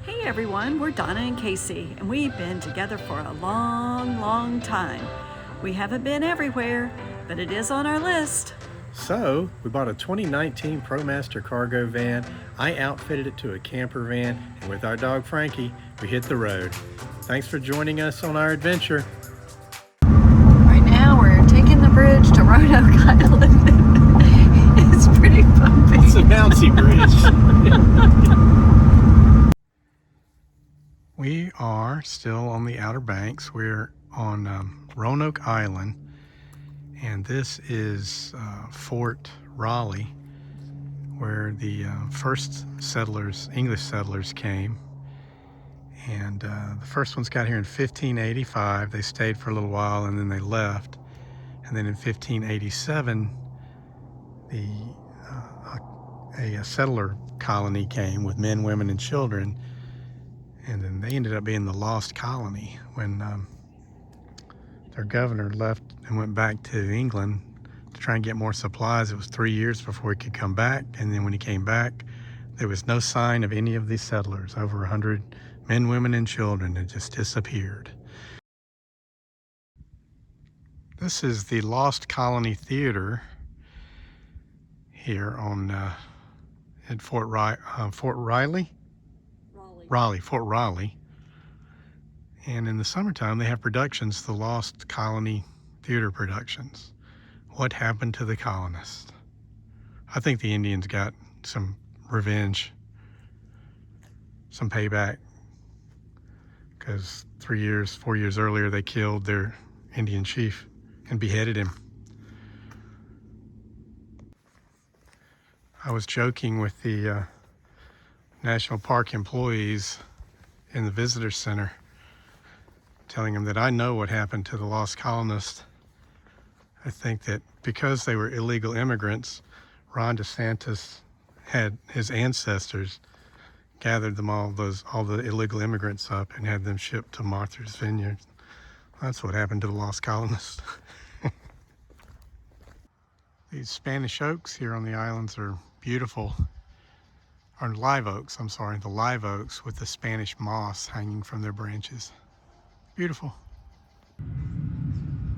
Hey everyone, we're Donna and Casey, and we've been together for a long time. We haven't been everywhere, but it is on our list. So, we bought a 2019 ProMaster cargo van. I outfitted it to a camper van, and with our dog Frankie, we hit the road. Thanks for joining us on our adventure. Right now, we're taking the bridge to Roanoke Island. It's pretty bumpy. It's a bouncy bridge. We are still on the Outer Banks. We're on Roanoke Island, and this is Fort Raleigh, where the first settlers, English settlers, came. And the first ones got here in 1585. They stayed for a little while and then they left. And then in 1587, a settler colony came with men, women, and children. And then they ended up being the lost colony when their governor left and went back to England to try and get more supplies. It was 3 years before he could come back. And then when he came back, there was no sign of any of these settlers. Over 100 men, women, and children had just disappeared. This is the Lost Colony Theater here on at Fort Raleigh. Fort Raleigh. And in the summertime, they have productions, the Lost Colony Theater productions. What happened to the colonists? I think the Indians got some revenge, some payback, because 4 years earlier, they killed their Indian chief and beheaded him. I was joking with the National Park employees in the visitor center, telling them that I know what happened to the lost colonists. I think that because they were illegal immigrants, Ron DeSantis had his ancestors gathered them all the illegal immigrants up and had them shipped to Martha's Vineyard. That's what happened to the lost colonists. These Spanish oaks here on the islands are beautiful. Or live oaks, I'm sorry, the live oaks with the Spanish moss hanging from their branches. Beautiful.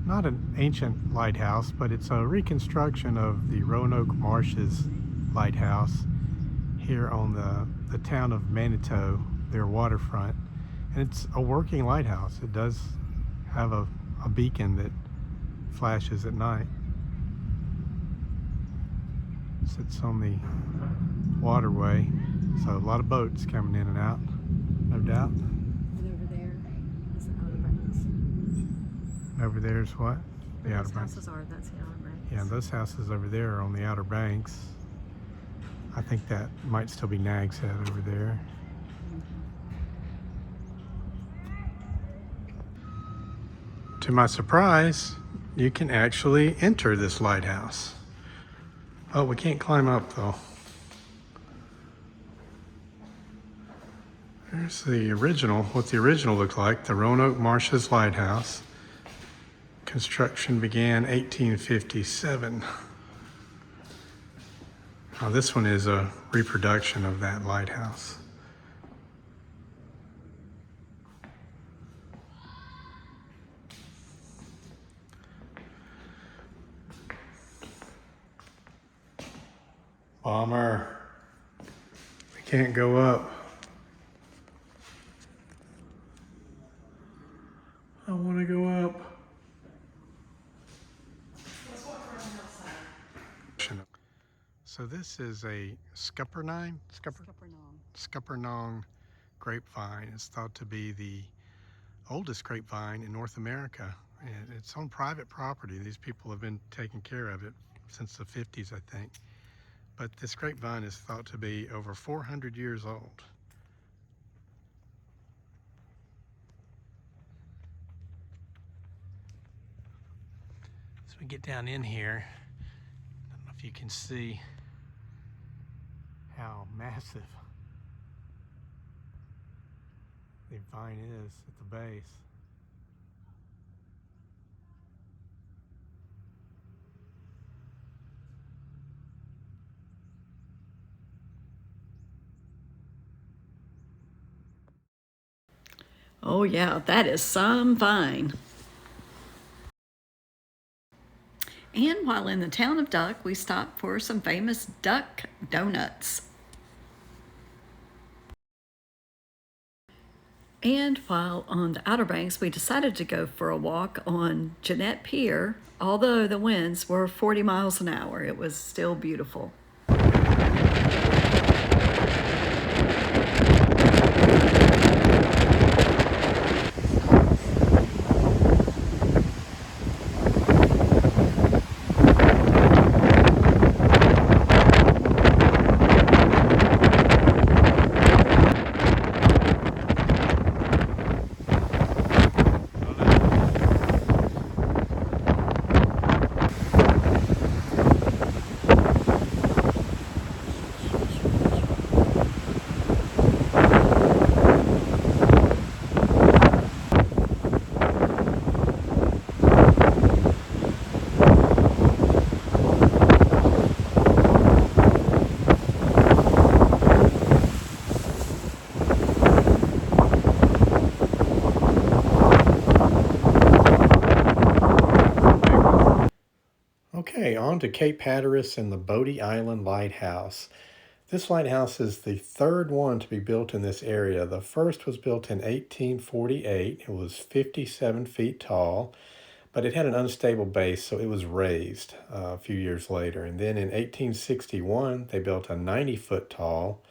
Not an ancient lighthouse, but it's a reconstruction of the Roanoke Marshes lighthouse here on the town of Manitou, their waterfront. And it's a working lighthouse. It does have a beacon that flashes at night. It sits on the waterway, so a lot of boats coming in and out, no doubt. And over there is the Outer Banks. Over there's what? The Outer Banks. Those houses are, that's the Outer Banks. Yeah, those houses over there are on the Outer Banks. I think that might still be Nag's Head over there. To my surprise, you can actually enter this lighthouse. Oh, we can't climb up though. There's the original, what the original looked like, the Roanoke Marshes Lighthouse. Construction began 1857. Now this one is a reproduction of that lighthouse. Bomber. We can't go up. I want to go up. Let's walk around the outside. So this is a scuppernong grapevine. It's thought to be the oldest grapevine in North America. And it's on private property. These people have been taking care of it since the 50s, I think. But this grapevine is thought to be over 400 years old. As we get down in here, I don't know if you can see how massive the vine is at the base. Oh, yeah, that is some fine. And while in the town of Duck, we stopped for some famous duck donuts. And while on the Outer Banks, we decided to go for a walk on Jeanette Pier. Although the winds were 40 miles an hour, it was still beautiful. Okay, on to Cape Hatteras and the Bodie Island Lighthouse. This lighthouse is the third one to be built in this area. The first was built in 1848. It was 57 feet tall, but it had an unstable base, so it was raised a few years later. And then in 1861, they built a 90-foot tall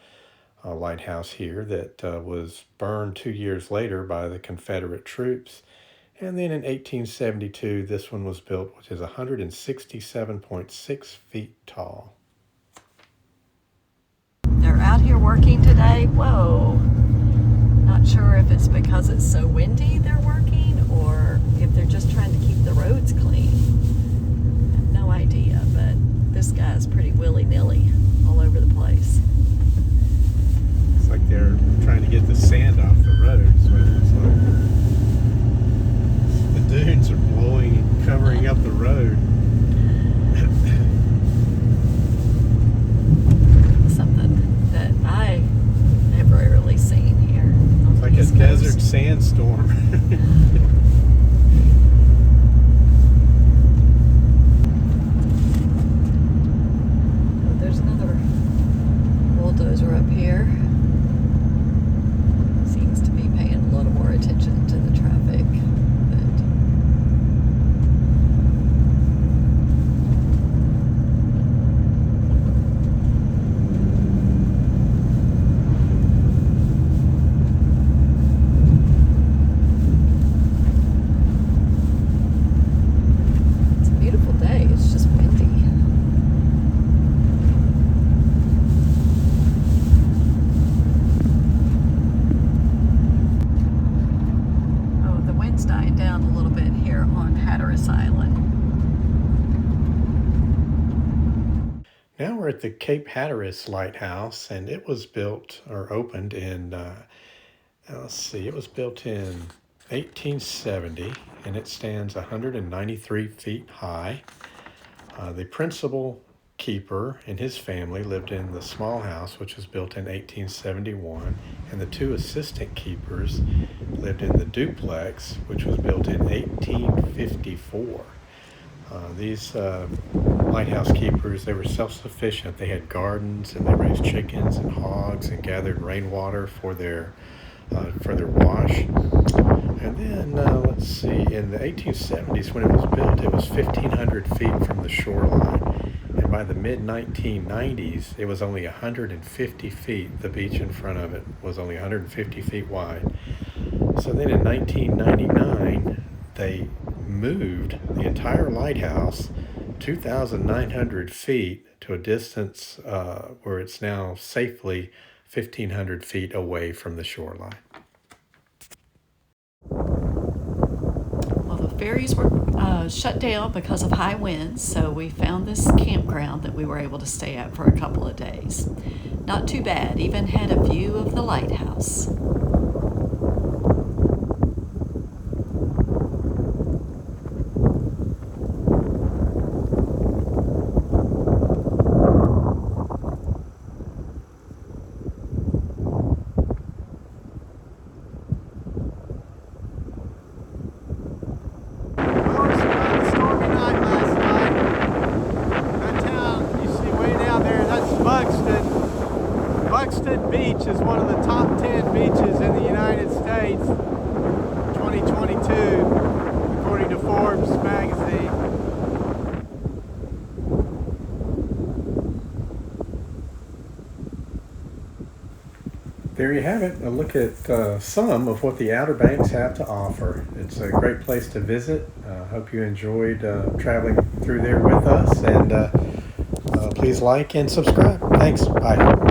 lighthouse here that was burned 2 years later by the Confederate troops. And then in 1872, this one was built, which is 167.6 feet tall. They're out here working today. Whoa. Not sure if it's because it's so windy they're working or if they're just trying to keep the roads clean. I have no idea, but this guy's pretty willy-nilly all over the place. It's like they're trying to get the sand off the road. So it's like the dunes are blowing and covering up the road. Something that I have rarely seen here. It's like a desert sandstorm. Oh, there's another bulldozer up here. Seems to be paying a little more attention to the traffic. Dying down a little bit here on Hatteras Island. Now we're at the Cape Hatteras Lighthouse, and it was built or opened in, it was built in 1870, and it stands 193 feet high. The principal keeper and his family lived in the small house, which was built in 1871, and the two assistant keepers lived in the duplex, which was built in 1854. These lighthouse keepers, they were self-sufficient. They had gardens, and they raised chickens and hogs and gathered rainwater for their wash. And then, let's see, in the 1870s when it was built, it was 1,500 feet from the shoreline. And by the mid-1990s, it was only 150 feet. The beach in front of it was only 150 feet wide. So then in 1999, they moved the entire lighthouse 2,900 feet to a distance where it's now safely 1,500 feet away from the shoreline. Well, the ferries were shut down because of high winds, so we found this campground that we were able to stay at for a couple of days. Not too bad, even had a view of the lighthouse. Winston Beach is one of the top 10 beaches in the United States 2022, according to Forbes magazine. There you have it, a look at some of what the Outer Banks have to offer. It's a great place to visit. Hope you enjoyed traveling through there with us, and please like and subscribe. Thanks. Bye.